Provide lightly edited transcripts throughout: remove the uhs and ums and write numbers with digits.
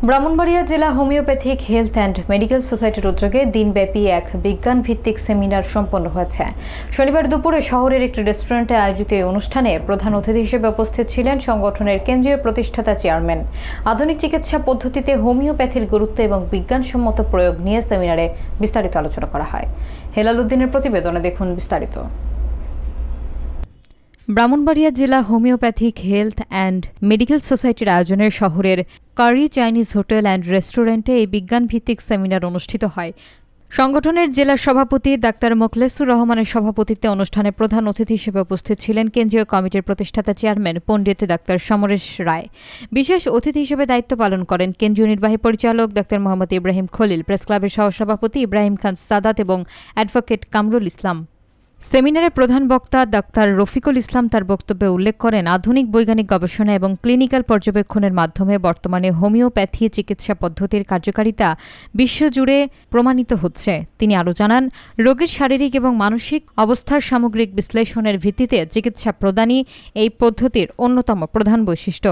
ব্রাহ্মণবাড়িয়া জেলা homeopathic health and medical সোসাইটির উদ্যোগে দিনব্যাপী এক বিজ্ঞান ভিত্তিক সেমিনার সম্পন্ন হয়েছে। শনিবার দুপুরে শহরের একটি রেস্টুরেন্টে আয়োজিত এই অনুষ্ঠানে প্রধান অতিথি হিসেবে উপস্থিত ছিলেন সংগঠনের কেন্দ্রীয় প্রতিষ্ঠাতা চেয়ারম্যান। আধুনিক চিকিৎসা পদ্ধতিতে হোমিওপ্যাথির গুরুত্ব এবং বিজ্ঞানসম্মত প্রয়োগ নিয়ে সেমিনারে বিস্তারিত আলোচনা করা হয়। হেলাল উদ্দিনের প্রতিবেদনে দেখুন বিস্তারিত। ব্রাহ্মণবাড়িয়া জেলা হোমিওপ্যাথিক হেলথ অ্যান্ড মেডিকেল সোসাইটির আয়োজনে শহরের কারি চাইনিজ হোটেল অ্যান্ড রেস্টুরেন্টে এই বিজ্ঞানভিত্তিক সেমিনার অনুষ্ঠিত হয়। সংগঠনের জেলা সভাপতি ডাক্তার মোখলেসুর রহমানের সভাপতিত্বে অনুষ্ঠানে প্রধান অতিথি হিসেবে উপস্থিত ছিলেন কেন্দ্রীয় কমিটির প্রতিষ্ঠাতা চেয়ারম্যান পণ্ডিত ডাক্তার সমরেশ রায়। বিশেষ অতিথি হিসেবে দায়িত্ব পালন করেন কেন্দ্রীয় নির্বাহী পরিচালক ডাক্তার মোহাম্মদ ইব্রাহিম খলিল, প্রেস ক্লাবের সহসভাপতি ইব্রাহিম খান সাদাত এবং অ্যাডভোকেট কামরুল ইসলাম। সেমিনারে প্রধান বক্তা ডাক্তার রফিকুল ইসলাম তার বক্তব্যে উল্লেখ করেন, আধুনিক বৈজ্ঞানিক গবেষণা এবং ক্লিনিক্যাল পর্যবেক্ষণের মাধ্যমে বর্তমানে হোমিওপ্যাথি চিকিৎসা পদ্ধতির কার্যকারিতা বিশ্বজুড়ে প্রমাণিত হচ্ছে। তিনি আরও জানান, রোগীর শারীরিক এবং মানসিক অবস্থার সামগ্রিক বিশ্লেষণের ভিত্তিতে চিকিৎসা প্রদানই এই পদ্ধতির অন্যতম প্রধান বৈশিষ্ট্য।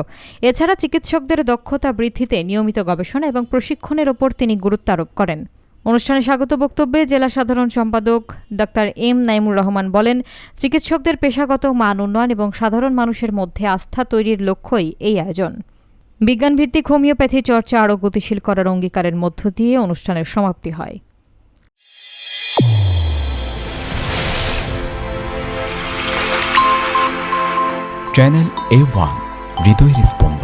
এছাড়া চিকিৎসকদের দক্ষতা বৃদ্ধিতে নিয়মিত গবেষণা এবং প্রশিক্ষণের ওপর তিনি গুরুত্ব আরোপ করেন। অনুষ্ঠানে স্বাগত বক্তব্যে জেলা সাধারণ সম্পাদক ডাক্তার এম নাইমুর রহমান বলেন, চিকিৎসকদের পেশাগত মান উন্নয়ন এবং সাধারণ মানুষের মধ্যে আস্থা তৈরির লক্ষ্যই এই আয়োজন। বিজ্ঞানভিত্তিক হোমিওপ্যাথি চর্চা আরও গতিশীল করার অঙ্গীকারের মধ্য দিয়ে অনুষ্ঠানের সমাপ্তি হয়। চ্যানেল A1 হৃদয় রেসপন্স।